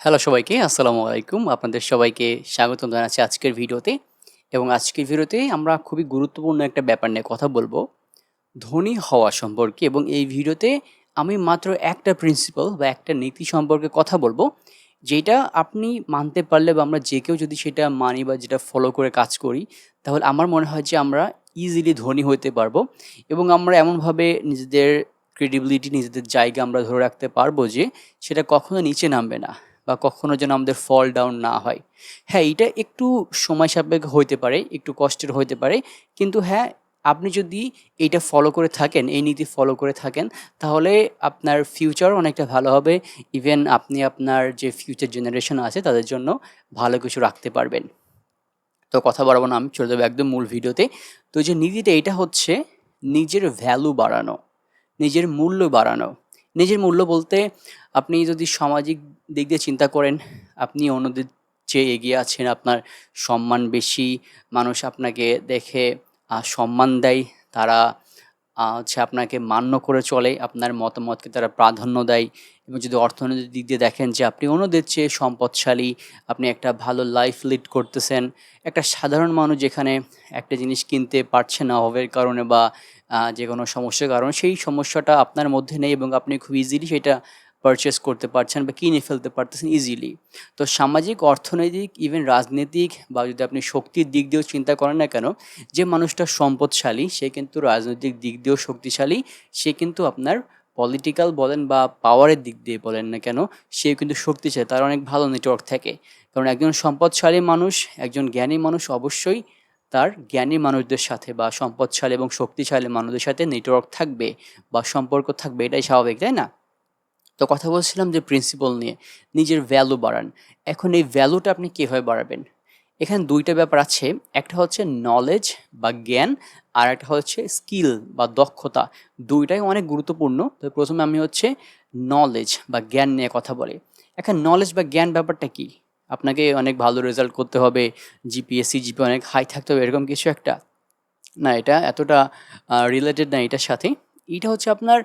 Hello সবাইকে, আসসালামু আলাইকুম। আপনাদের সবাইকে স্বাগতম জানাচ্ছি আজকের ভিডিওতে। এবং আজকের ভিডিওতে আমরা খুবই গুরুত্বপূর্ণ একটা ব্যাপার নিয়ে কথা বলবো, ধনী হওয়া সম্পর্কে। এবং এই ভিডিওতে আমি মাত্র একটা প্রিন্সিপাল বা একটা নীতি সম্পর্কে কথা বলবো, যেটা আপনি মানতে পারলে বা আমরা যে কেউ যদি সেটা মানি বা যেটা ফলো করে কাজ করি, তাহলে আমার মনে হয় যে আমরা ইজিলি ধনী হতে পারবো। এবং আমরা এমনভাবে নিজেদের ক্রেডিবিলিটি, নিজেদের জায়গা আমরা ধরে রাখতে পারবো যে সেটা কখনো নিচে নামবে না বা কখনো যেন আমাদের ফল ডাউন না হয়। হ্যাঁ, এটা একটু সময় সাপেক্ষ হইতে পারে, একটু কষ্টের হইতে পারে, কিন্তু হ্যাঁ, আপনি যদি এইটা ফলো করে থাকেন, এই নীতি ফলো করে থাকেন, তাহলে আপনার ফিউচার অনেকটা ভালো হবে। ইভেন আপনি আপনার যে ফিউচার জেনারেশন আছে তাদের জন্য ভালো কিছু রাখতে পারবেন। তো কথা বাড়াবো না, আমি চলে যাবো একদম মূল ভিডিওতে। তো যে নীতিটা, এটা হচ্ছে নিজের ভ্যালু বাড়ানো, নিজের মূল্য বাড়ানো। নিজের মূল্য বলতে আপনি যদি সামাজিক দিক দিয়ে চিন্তা করেন, আপনি অন্যদের চেয়ে এগিয়ে আছেন, আপনার সম্মান বেশি, মানুষ আপনাকে দেখে সম্মান দেয়, তারা হচ্ছে আপনাকে মান্য করে চলে, আপনার মতামতকে তারা প্রাধান্য দেয়। এবং যদি অর্থনৈতিক দিক দিয়ে দেখেন যে আপনি অন্যদের চেয়ে সম্পদশালী, আপনি একটা ভালো লাইফ লিড করতেছেন। একটা সাধারণ মানুষ যেখানে একটা জিনিস কিনতে পারছে না অভাবের কারণে বা যে কোনো সমস্যার কারণে, সেই সমস্যাটা আপনার মধ্যে নেই এবং আপনি খুব ইজিলি সেটা পারচেজ করতে পারছেন বা কিনে ফেলতে পারতেছেন ইজিলি। তো সামাজিক, অর্থনৈতিক, ইভেন রাজনৈতিক বা যদি আপনি শক্তির দিক দিয়েও চিন্তা করেন না কেন, যে মানুষটা সম্পদশালী সে কিন্তু রাজনৈতিক দিক দিয়েও শক্তিশালী। সে কিন্তু আপনার পলিটিক্যাল বলেন বা পাওয়ারের দিক দিয়ে বলেন না কেন, সে কিন্তু শক্তিশালী, তার অনেক ভালো নেটওয়ার্ক থাকে। কারণ একজন সম্পদশালী মানুষ, একজন জ্ঞানী মানুষ অবশ্যই তার জ্ঞানী মানুষদের সাথে বা সম্পদশালী এবং শক্তিশালী মানুষদের সাথে নেটওয়ার্ক থাকবে বা সম্পর্ক থাকবে, এটাই স্বাভাবিক, তাই না? তো কথা বলছিলাম যে প্রিন্সিপাল নিয়ে, নিজের ভ্যালু বাড়ান। এখন এই ভ্যালুটা আপনি কীভাবে বাড়াবেন? এখানে ২ টা ব্যাপার আছে। একটা হচ্ছে নলেজ বা জ্ঞান, আর একটা হচ্ছে স্কিল বা দক্ষতা। ২ টাই অনেক গুরুত্বপূর্ণ। তো ১ম এ আমি হচ্ছে নলেজ বা জ্ঞান নিয়ে কথা বলি। এখন নলেজ বা জ্ঞান ব্যাপারটা কী? আপনাকে অনেক ভালো রেজাল্ট করতে হবে, জিপিএ, সিজিপিএ অনেক হাই থাকতে হবে, এরকম কিছু একটা? না, এটা এতটা রিলেটেড না এটার সাথে। এটা হচ্ছে আপনার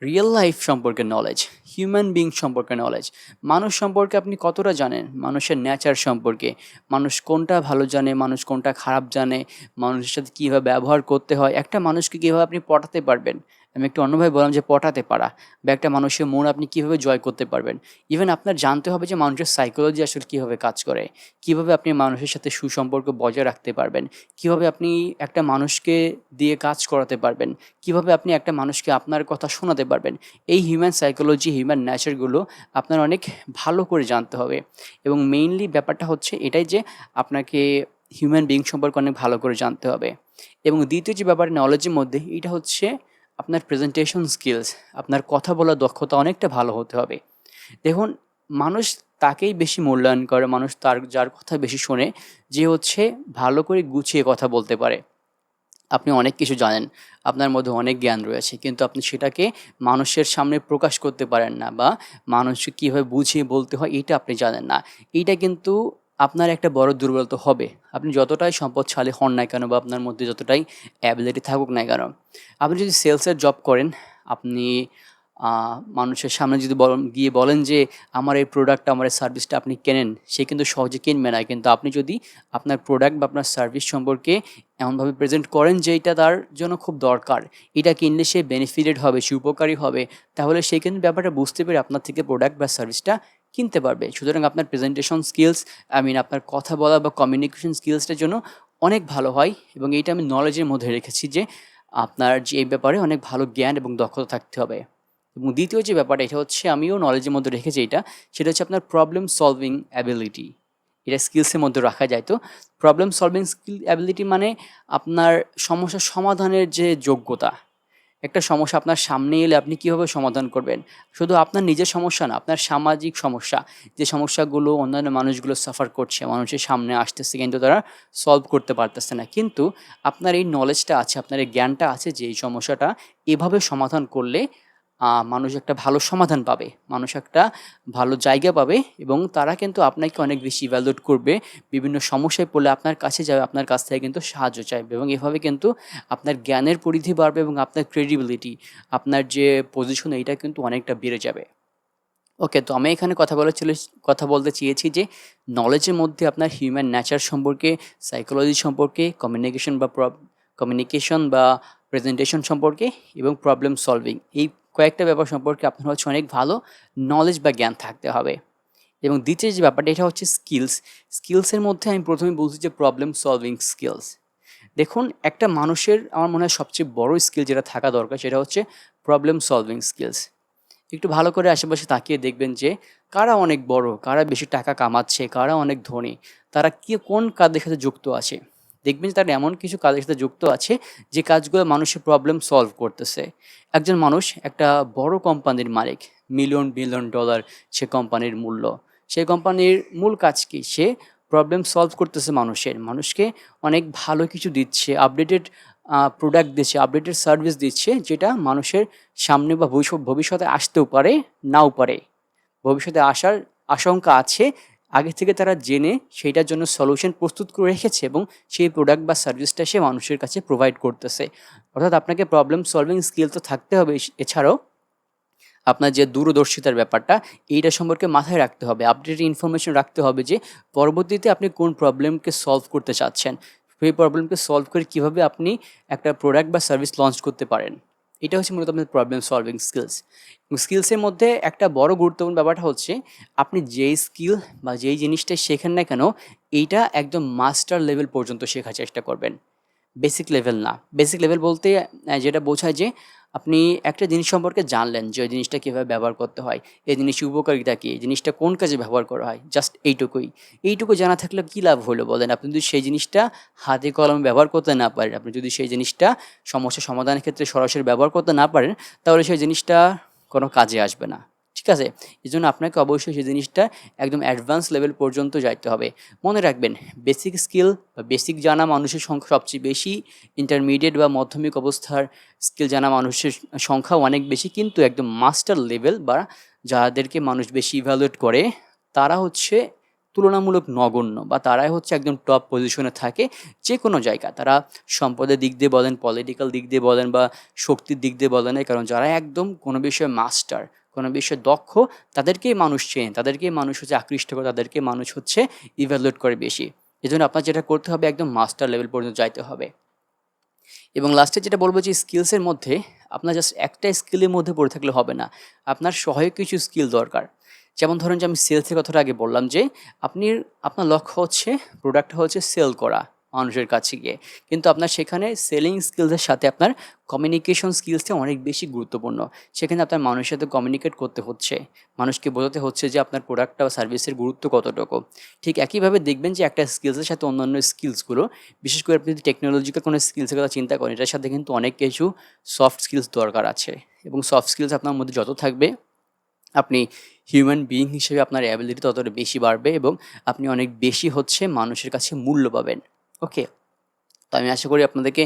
রিয়েল লাইফ সম্পর্কে নলেজ, হিউম্যান বিইং সম্পর্কে নলেজ। মানুষ সম্পর্কে আপনি কতটা জানেন? মানুষের নেচার সম্পর্কে, মানুষ কোনটা ভালো জানে, মানুষ কোনটা খারাপ জানে, মানুষের সাথে কীভাবে ব্যবহার করতে হয়, একটা মানুষকে কীভাবে আপনি পটাতে পারবেন। আমি একটু অন্যভাবে বললাম যে পটাতে পারা, বা একটা মানুষের মন আপনি কীভাবে জয় করতে পারবেন। ইভেন আপনার জানতে হবে যে মানুষের সাইকোলজি আসলে কীভাবে কাজ করে, কীভাবে আপনি মানুষের সাথে সুসম্পর্ক বজায় রাখতে পারবেন, কীভাবে আপনি একটা মানুষকে দিয়ে কাজ করাতে পারবেন, কীভাবে আপনি একটা মানুষকে আপনার কথা শোনাতে পারবেন। এই হিউম্যান সাইকোলজি, হিউম্যান নেচারগুলো আপনার অনেক ভালো করে জানতে হবে। এবং মেইনলি ব্যাপারটা হচ্ছে এটাই যে আপনাকে হিউম্যান বিইং সম্পর্কে অনেক ভালো করে জানতে হবে। এবং দ্বিতীয় যে ব্যাপার নলেজের মধ্যে, এটা হচ্ছে আপনার প্রেজেন্টেশন স্কিলস, আপনার কথা বলার দক্ষতা অনেকটা ভালো হতে হবে। দেখুন, মানুষ তাকেই বেশি মূল্যায়ন করে, মানুষ যার কথা বেশি শোনে, যে হচ্ছে ভালো করে গুছিয়ে কথা বলতে পারে। আপনি অনেক কিছু জানেন, আপনার মধ্যে অনেক জ্ঞান রয়েছে, কিন্তু আপনি সেটাকে মানুষের সামনে প্রকাশ করতে পারেন না, বা মানুষকে কীভাবে বুঝিয়ে বলতে হয় এইটা আপনি জানেন না। এইটা কিন্তু আপনার একটা বড় দুর্বলতা হবে। আপনি যতটাই সম্পদশালী হন না কেন বা আপনার মধ্যে যতটাই অ্যাবিলিটি থাকুক না কেন, আপনি যদি সেলসের জব করেন, আপনি মানুষের সামনে যদি গিয়ে বলেন যে আমার এই প্রোডাক্টটা, আমার এই সার্ভিসটা আপনি কেনেন, সে কিন্তু সহজে কিনবে না। কিন্তু আপনি যদি আপনার প্রোডাক্ট বা আপনার সার্ভিস সম্পর্কে এমনভাবে প্রেজেন্ট করেন যে এটা তার জন্য খুব দরকার, এটা কিনলে সে বেনিফিটেড হবে, সে উপকারী হবে, তাহলে সে কিন্তু ব্যাপারটা বুঝতে পেরে আপনার থেকে প্রোডাক্ট বা সার্ভিসটা কিনতে পারবে। সুতরাং আপনার প্রেজেন্টেশন স্কিলস, আপনার কথা বলা বা কমিউনিকেশন স্কিলসটার জন্য অনেক ভালো হয়। এবং এইটা আমি নলেজের মধ্যে রেখেছি যে আপনার যে এই ব্যাপারে অনেক ভালো জ্ঞান এবং দক্ষতা থাকতে হবে। এবং দ্বিতীয় যে ব্যাপারটা, এটা হচ্ছে আমিও নলেজের মধ্যে রেখেছি এইটা, সেটা হচ্ছে আপনার প্রবলেম সলভিং অ্যাবিলিটি। এটা স্কিলসের মধ্যে রাখা যায়। তো প্রবলেম সলভিং অ্যাবিলিটি মানে আপনার সমস্যার সমাধানের যে যোগ্যতা। একটা সমস্যা আপনার সামনে এলে আপনি কীভাবে সমাধান করবেন? শুধু আপনার নিজের সমস্যা না, আপনার সামাজিক সমস্যা, যে সমস্যাগুলো অন্যান্য মানুষগুলো সাফার করছে, মানুষের সামনে আসতেছে কিন্তু তারা সলভ করতে পারতেছে না। কিন্তু আপনার এই নলেজটা আছে, আপনার এই জ্ঞানটা আছে যে এই সমস্যাটা এভাবে সমাধান করলে মানুষ একটা ভালো সমাধান পাবে, মানুষ একটা ভালো জায়গা পাবে, এবং তারা কিন্তু আপনাকে অনেক বেশি ইভ্যালুয়েট করবে। বিভিন্ন সমস্যায় পড়লে আপনার কাছে যাবে, আপনার কাছ থেকে কিন্তু সাহায্য চাইবে, এবং এভাবে কিন্তু আপনার জ্ঞানের পরিধি বাড়বে এবং আপনার ক্রেডিবিলিটি, আপনার যে পজিশন, এইটা কিন্তু অনেকটা বেড়ে যাবে। ওকে, তো আমি এখানে কথা বলতে চেয়েছি যে নলেজের মধ্যে আপনার হিউম্যান নেচার সম্পর্কে, সাইকোলজি সম্পর্কে, কমিউনিকেশন বা প্রেজেন্টেশন সম্পর্কে এবং প্রবলেম সলভিং, এই কয়েকটা ব্যাপার সম্পর্কে আপনার হচ্ছে অনেক ভালো নলেজ বা জ্ঞান থাকতে হবে। এবং দ্বিতীয় যে ব্যাপারটা, এটা হচ্ছে স্কিলসের মধ্যে আমি প্রথমে বলছি যে প্রবলেম সলভিং স্কিলস। দেখুন, একটা মানুষের আমার মনে হয় সবচেয়ে বড় স্কিল যেটা থাকা দরকার সেটা হচ্ছে প্রবলেম সলভিং স্কিলস। একটু ভালো করে আশেপাশে তাকিয়ে দেখবেন যে কারা অনেক বড়, কারা বেশি টাকা কামাচ্ছে, কারা অনেক ধনী, তারা কোন কাজের সাথে যুক্ত আছে। দেখবেন যে তারা এমন কিছু কাজের সাথে যুক্ত আছে যে কাজগুলো মানুষের প্রবলেম সলভ করতেছে। একজন মানুষ একটা বড় কোম্পানির মালিক, মিলিয়ন বিলিয়ন ডলার সে কোম্পানির মূল্য। সেই কোম্পানির মূল কাজ কি? সে প্রবলেম সলভ করতেছে মানুষকে অনেক ভালো কিছু দিচ্ছে, আপডেটেড প্রোডাক্ট দিচ্ছে, আপডেটেড সার্ভিস দিচ্ছে, যেটা মানুষের সামনে বা ভবিষ্যতে আসতেও পারে, নাও পারে। ভবিষ্যতে আসার আশঙ্কা আছে, আগে থেকে তারা জেনে সেইটার জন্য সলিউশন প্রস্তুত করে রেখেছে এবং সেই প্রোডাক্ট বা সার্ভিসটা সে মানুষের কাছে প্রোভাইড করতেছে। অর্থাৎ আপনাকে প্রবলেম সলভিং স্কিল তো থাকতে হবে, এছাড়াও আপনার যে দূরদর্শিতার ব্যাপারটা, এইটা সম্পর্কে মাথায় রাখতে হবে, আপডেটেড ইনফরমেশন রাখতে হবে যে পরবর্তীতে আপনি কোন প্রবলেমকে সলভ করতে চাচ্ছেন, সেই প্রবলেমকে সলভ করে কীভাবে আপনি একটা প্রোডাক্ট বা সার্ভিস লঞ্চ করতে পারেন। এটা হচ্ছে মূলত আপনার প্রবলেম সলভিং স্কিলস। এবং স্কিলসের মধ্যে একটা বড় গুরুত্বপূর্ণ ব্যাপারটা হচ্ছে আপনি যেই স্কিল বা যেই জিনিসটাই শেখেন না কেন, এইটা একদম মাস্টার লেভেল পর্যন্ত শেখার চেষ্টা করবেন, বেসিক লেভেল না। বেসিক লেভেল বলতে যেটা বোঝায় যে আপনি একটা জিনিস সম্পর্কে জানলেন যে ওই জিনিসটা কীভাবে ব্যবহার করতে হয়, এই জিনিসের উপকারিতা কী, এই জিনিসটা কোন কাজে ব্যবহার করা হয়, জাস্ট এইটুকু জানা থাকলে কী লাভ হলো বলেন? আপনি যদি সেই জিনিসটা হাতে কলমে ব্যবহার করতে না পারেন, আপনি যদি সেই জিনিসটা সমস্যা সমাধানের ক্ষেত্রে সরাসরি ব্যবহার করতে না পারেন, তাহলে সেই জিনিসটা কোনো কাজে আসবে না। ঠিক আছে? এজন্য আপনাকে অবশ্যই সেই জিনিসটা একদম অ্যাডভান্স লেভেল পর্যন্ত যাইতে হবে। মনে রাখবেন, বেসিক স্কিল বা বেসিক জানা মানুষের সংখ্যা সবচেয়ে বেশি, ইন্টারমিডিয়েট বা মাধ্যমিক অবস্থার স্কিল জানা মানুষের সংখ্যাও অনেক বেশি, কিন্তু একদম মাস্টার লেভেল বা যাদেরকে মানুষ বেশি ইভ্যালুয়েট করে, তারা হচ্ছে তুলনামূলক নগণ্য, বা তারাই হচ্ছে একদম টপ পজিশনে থাকে যে কোনো জায়গায়। তারা সম্পদের দিক দিয়ে বলেন, পলিটিক্যাল দিক দিয়ে বলেন, বা শক্তির দিক দিয়ে বলেন, কারণ যারা একদম কোনো বিষয়ে মাস্টার, কোনো বিষয়ে দক্ষ, তাদেরকেই মানুষ চেনে, তাদেরকেই মানুষ হচ্ছে আকৃষ্ট করে, তাদেরকে মানুষ হচ্ছে ইভ্যালুয়েট করে বেশি। এজন্য আপনার যেটা করতে হবে, একদম মাস্টার লেভেল পর্যন্ত যাইতে হবে। এবং লাস্টে যেটা বলবো যে স্কিলসের মধ্যে আপনার জাস্ট একটা স্কিলের মধ্যে পড়ে থাকলে হবে না, আপনার সহায়ক কিছু স্কিল দরকার। যেমন ধরুন যে আমি সেলসের কথাটা আগে বললাম যে আপনার লক্ষ্য হচ্ছে প্রোডাক্টটা হচ্ছে সেল করা মানুষের কাছে গিয়ে, কিন্তু আপনার সেখানে সেলিং স্কিলসের সাথে আপনার কমিউনিকেশন স্কিলসটা অনেক বেশি গুরুত্বপূর্ণ। সেখানে আপনার মানুষের সাথে কমিউনিকেট করতে হচ্ছে, মানুষকে বোঝাতে হচ্ছে যে আপনার প্রোডাক্টটা বা সার্ভিসের গুরুত্ব কতটুকু। ঠিক একইভাবে দেখবেন যে একটা স্কিলসের সাথে অন্যান্য স্কিলসগুলো, বিশেষ করে আপনি যদি টেকনোলজিক্যাল কোনো স্কিলসের কথা চিন্তা করেন, এটার সাথে কিন্তু অনেক কিছু সফট স্কিলস দরকার আছে। এবং সফট স্কিলস আপনার মধ্যে যত থাকবে, আপনি হিউম্যান বিইং হিসেবে আপনার অ্যাবিলিটি ততটা বেশি বাড়বে এবং আপনি অনেক বেশি হচ্ছে মানুষের কাছে মূল্য পাবেন। ওকে, তো আমি আশা করি আপনাদেরকে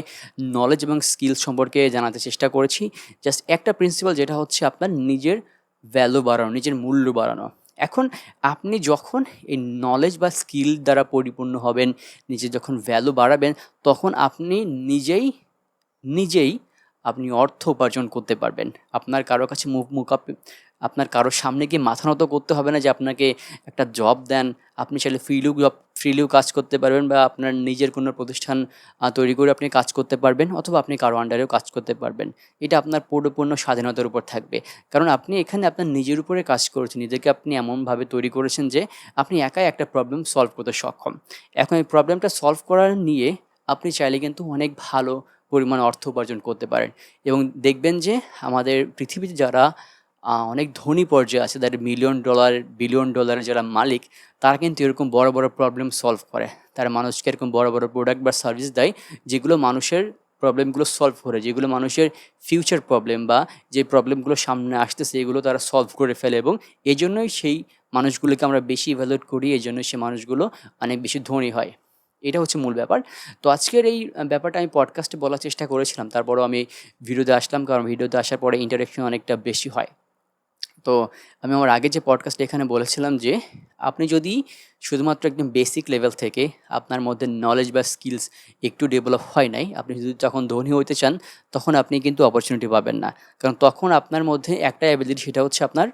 নলেজ এবং স্কিলস সম্পর্কে জানাতে চেষ্টা করেছি। জাস্ট একটা প্রিন্সিপাল, যেটা হচ্ছে আপনার নিজের ভ্যালু বাড়ানো, নিজের মূল্য বাড়ানো। এখন আপনি যখন এই নলেজ বা স্কিল দ্বারা পরিপূর্ণ হবেন, নিজের যখন ভ্যালু বাড়াবেন, তখন আপনি নিজেই নিজেই আপনি অর্থ উপার্জন করতে পারবেন। আপনার কারো কাছে আপনার কারোর সামনে গিয়ে মাথা নত করতে হবে না যে আপনাকে একটা জব দেন। আপনি চাইলে ফ্রিলিও কাজ করতে পারবেন, বা আপনার নিজের কোনো প্রতিষ্ঠান তৈরি করে আপনি কাজ করতে পারবেন, অথবা আপনি কারো আন্ডারেও কাজ করতে পারবেন। এটা আপনার পরিপূর্ণ স্বাধীনতার উপর থাকবে। কারণ আপনি এখানে আপনার নিজের উপরে কাজ করেছেন, নিজেকে আপনি এমনভাবে তৈরি করেছেন যে আপনি একাই একটা প্রবলেম সলভ করতে সক্ষম। এখন এই প্রবলেমটা সলভ করার নিয়ে আপনি চাইলে কিন্তু অনেক ভালো পরিমাণ অর্থ উপার্জন করতে পারেন। এবং দেখবেন যে আমাদের পৃথিবীতে যারা অনেক ধনী পর্যায়ে আছে, যাদের মিলিয়ন ডলার বিলিয়ন ডলারের যারা মালিক, তারা কিন্তু এরকম বড় বড় প্রবলেম সলভ করে। তারা মানুষকে এরকম বড় বড় প্রোডাক্ট বা সার্ভিস দেয়, যেগুলো মানুষের প্রবলেমগুলো সলভ করে, যেগুলো মানুষের ফিউচার প্রবলেম বা যে প্রবলেমগুলো সামনে আসতেছে, এগুলো তারা সলভ করে ফেলে। এবং এই জন্যই সেই মানুষগুলোকে আমরা বেশি ইভ্যালুয়েট করি, এই জন্যই সেই মানুষগুলো অনেক বেশি ধনী হয়। এটা হচ্ছে মূল ব্যাপার। তো আজকের এই ব্যাপারটা আমি পডকাস্টে বলার চেষ্টা করেছিলাম, তারপরেও আমি ভিডিওতে আসলাম, কারণ ভিডিওতে আসার পরে ইন্টারেকশন অনেকটা বেশি হয়। তো আমি আমার আগে যে পডকাস্টে এখানে বলেছিলাম যে আপনি যদি শুধুমাত্র একদম বেসিক লেভেল থেকে আপনার মধ্যে নলেজ বা স্কিলস একটু ডেভেলপ হয় নাই, আপনি যদি যখন ধনী হইতে চান, তখন আপনি কিন্তু অপরচুনিটি পাবেন না। কারণ তখন আপনার মধ্যে একটা অ্যাবিলিটি, সেটা হচ্ছে আপনার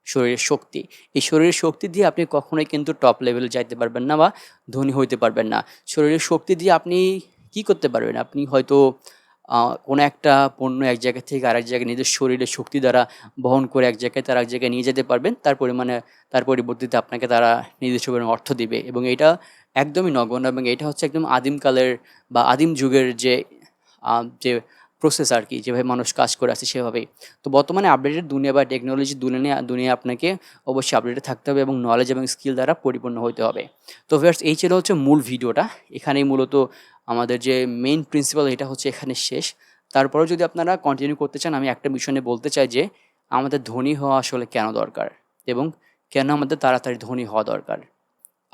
শরীরের শক্তি। এই শরীরের শক্তি দিয়ে আপনি কখনোই কিন্তু টপ লেভেলে যাইতে পারবেন না বা ধনী হইতে পারবেন না। শরীরের শক্তি দিয়ে আপনি কি করতে পারবেন? আপনি হয়তো কোনো একটা পণ্য এক জায়গা থেকে আরেক জায়গায় নিজের শরীরের শক্তি দ্বারা বহন করে এক জায়গায় তার আরেক জায়গায় নিয়ে যেতে পারবেন। তার পরিবর্তিতে আপনাকে তারা নির্দিষ্ট পরিমাণ অর্থ দিবে এবং এটা একদমই নগণ্য এবং এটা হচ্ছে একদম আদিমকালের বা আদিম যুগের যে প্রসেস আরকি, যেভাবে মানুষ কাজ করে আসছে সেভাবেই। তো বর্তমানে আপডেটেড দুনিয়া বা টেকনোলজির দুনিয়ায় আপনাকে অবশ্যই আপডেটেড থাকতে হবে এবং নলেজ এবং স্কিল দ্বারা পরিপূর্ণ হইতে হবে। তো ভিউয়ার্স, এই ছিল হচ্ছে মূল ভিডিওটা। এখানেই মূলত আমাদের যে মেইন প্রিন্সিপাল এটা হচ্ছে এখানে শেষ। তারপরেও যদি আপনারা কন্টিনিউ করতে চান, আমি একটা বিষয় নিয়ে বলতে চাই যে আমাদের ধনী হওয়া আসলে কেন দরকার এবং কেন আমাদের তাড়াতাড়ি ধনী হওয়া দরকার।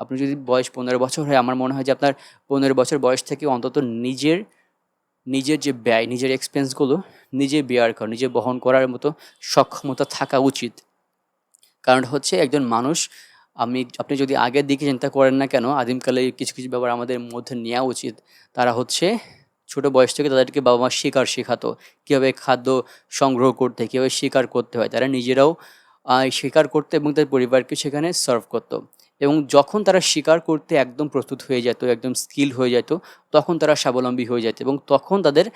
আপনি যদি বয়স ১৫ বছর হয়, আমার মনে হয় যে আপনার ১৫ বছর বয়স থেকে অন্তত নিজের যে ব্যয়, নিজের এক্সপেন্সগুলো নিজে বেয়ার করা, নিজে বহন করার মতো সক্ষমতা থাকা উচিত। কারণ হচ্ছে একজন মানুষ, আপনি যদি আগের দিকে চিন্তা করেন না কেন, আদিমকালে কিছু ব্যাপার আমাদের মধ্যে নেওয়া উচিত। তারা হচ্ছে ছোট বয়স থেকে তাদেরকে বাবা-মা শিকার শেখাতো। কীভাবে খাদ্য সংগ্রহ করতে, কীভাবে শিকার করতে হয়। তারা নিজেরাও শিকার করতো এবং তাদের পরিবারকে সেখানে সার্ভ করতো। এবং যখন তারা শিকার করতে একদম প্রস্তুত হয়ে যেত, একদম স্কিল হয়ে যেত, তখন তারা স্বাবলম্বী হয়ে যেত এবং তখন তাদের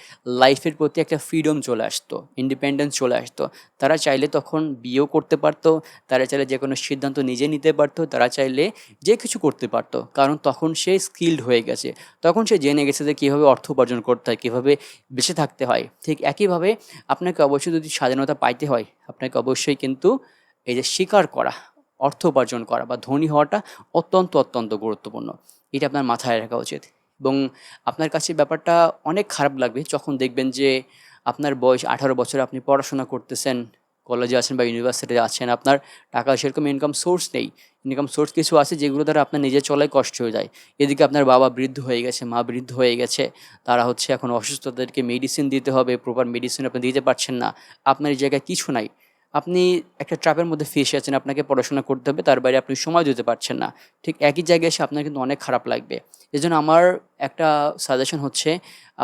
লাইফের প্রতি একটা ফ্রিডম চলে আসতো, ইন্ডিপেন্ডেন্স চলে আসতো। তারা চাইলে তখন বিয়েও করতে পারতো, তারা চাইলে যেকোনো সিদ্ধান্ত নিজে নিতে পারতো, তারা চাইলে যে কিছু করতে পারতো। কারণ তখন সে স্কিলড হয়ে গেছে। তখন সে জেনে গেছে যে কীভাবে অর্থ উপার্জন করতে হয়, কীভাবে বেঁচে থাকতে হয়। ঠিক একইভাবে আপনাকে অবশ্যই যদি স্বাধীনতা পাইতে হয়, আপনাকে অবশ্যই কিন্তু এই যে শিকার করা, অর্থ উপার্জন করা বা ধনী হওয়াটা অত্যন্ত গুরুত্বপূর্ণ। এটা আপনার মাথায় রাখা উচিত এবং আপনার কাছে ব্যাপারটা অনেক খারাপ লাগবে যখন দেখবেন যে আপনার বয়স ১৮ বছর, আপনি পড়াশোনা করতেছেন, কলেজে আছেন বা ইউনিভার্সিটিতে আছেন, আপনার টাকা সেরকম ইনকাম সোর্স নেই। ইনকাম সোর্স কিছু আছে যেগুলো দ্বারা আপনার নিজের চলায় কষ্ট হয়ে যায়। এদিকে আপনার বাবা বৃদ্ধ হয়ে গেছে, মা বৃদ্ধ হয়ে গেছে। তারা হচ্ছে এখন অসুস্থ, তাদেরকে মেডিসিন দিতে হবে, প্রপার মেডিসিন আপনি দিতে পারছেন না। আপনার এই জায়গায় কিছু নাই। আপনি একটা ট্র্যাপের মধ্যে ফেঁসে আছেন, আপনাকে পড়াশোনা করতে হবে, তার বাইরে আপনি সময় দিতে পারছেন না। ঠিক একই জায়গায় এসে আপনার কিন্তু অনেক খারাপ লাগবে। এজন্য আমার একটা সাজেশন হচ্ছে,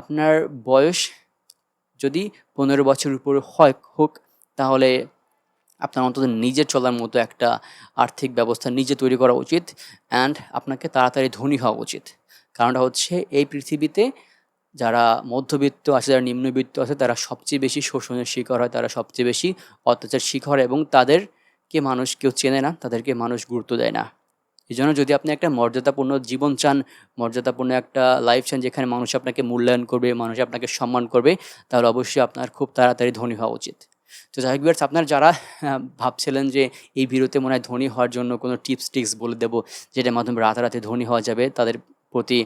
আপনার বয়স যদি ১৫ বছরের উপরে হোক, তাহলে আপনার অন্তত নিজের চলার মতো একটা আর্থিক ব্যবস্থা নিজে তৈরি করা উচিত অ্যান্ড আপনাকে তাড়াতাড়ি ধনী হওয়া উচিত। কারণটা হচ্ছে এই পৃথিবীতে যারা মধ্যবিত্ত আছে, যারা নিম্নবিত্ত আছে, তারা সবচেয়ে বেশি শোষণের শিকার হয়, তারা সবচেয়ে বেশি অত্যাচারের শিকার হয় এবং তাদেরকে মানুষ কেউ চেনে না, তাদেরকে মানুষ গুরুত্ব দেয় না। এজন্য যদি আপনি একটা মর্যাদাপূর্ণ জীবন চান, মর্যাদাপূর্ণ একটা লাইফ চান যেখানে মানুষ আপনাকে মূল্যায়ন করবে, মানুষ আপনাকে সম্মান করবে, তাহলে অবশ্যই আপনার খুব তাড়াতাড়ি ধনী হওয়া উচিত। তো যাই হোক ভিউয়ার্স, আপনারা যারা ভাবছিলেন যে এই ভিডিওতে মনে হয় ধনী হওয়ার জন্য কোনো টিপস বলে দেবো, যেটার মাধ্যমে রাতারাতি ধনী হওয়া যাবে, তাদের প্রতি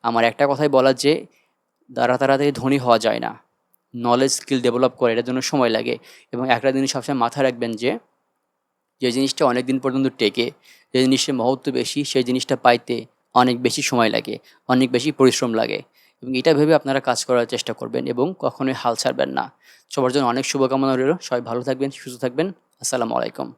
আমার একটা কথাই বলার যে তাড়াতাড়ি ধনী হওয়া যায় না। নলেজ স্কিল ডেভেলপ করে এটার জন্য সময় লাগে এবং একটা জিনিস সবসময় মাথায় রাখবেন যে জিনিসটা অনেক দিন পর্যন্ত টেকে, যে জিনিসের মহত্ব বেশি, সেই জিনিসটা পাইতে অনেক বেশি সময় লাগে, অনেক বেশি পরিশ্রম লাগে এবং এটা ভেবে আপনারা কাজ করার চেষ্টা করবেন এবং কখনোই হাল ছাড়বেন না। সবার জন্য অনেক শুভকামনা রইল। সবাই ভালো থাকবেন, সুস্থ থাকবেন। আসসালামু আলাইকুম।